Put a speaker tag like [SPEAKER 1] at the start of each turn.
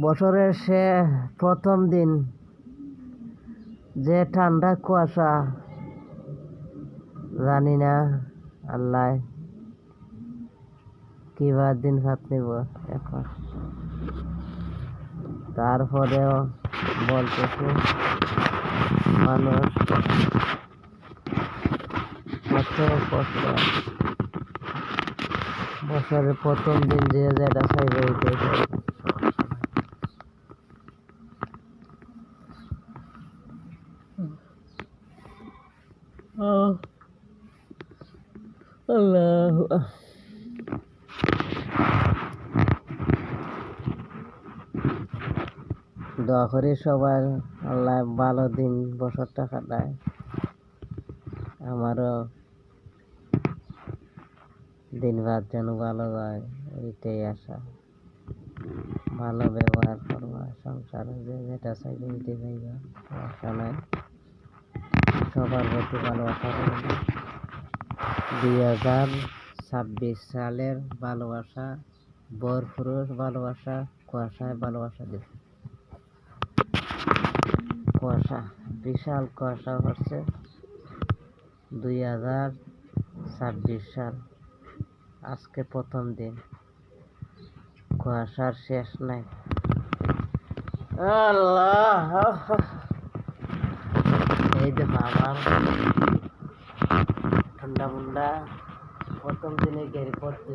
[SPEAKER 1] বছরের প্রথম দিন যে ঠান্ডা কুয়াশা, জানি না আল্লাহ কিবার দিন ভাত নিব এখন। তারপরেও বলতেছে মানুষ কত কষ্ট। বছরের প্রথম দিন যে যেটা চাইবে এইটাই চাইবে। আল্লাহ দোয়া করি সবাই আল্লাহ ভালো দিন বছরটা কাটায়, আমারও দিন রাত যেন ভালো যায়, এইটাই আশা। ভালো ব্যবহার করবা, সংসারে যে যেটা চাইবে এটাই পাইবা, আশা নাই। সবার প্রতি ভালোবাসা করবে। 2026 সালের ভালোবাসা, ভরপুর ভালোবাসা, কুয়াশায় ভালোবাসা দিবে। কুয়াশা, বিশাল কুয়াশা পড়ছে। 2026 সাল, আজকে প্রথম দিন, কুয়াশার শেষ নাই। আল্লাহ, এই দেখো আমার ঠান্ডা মুন্ডা প্রথম দিনে গেড়ে পড়তে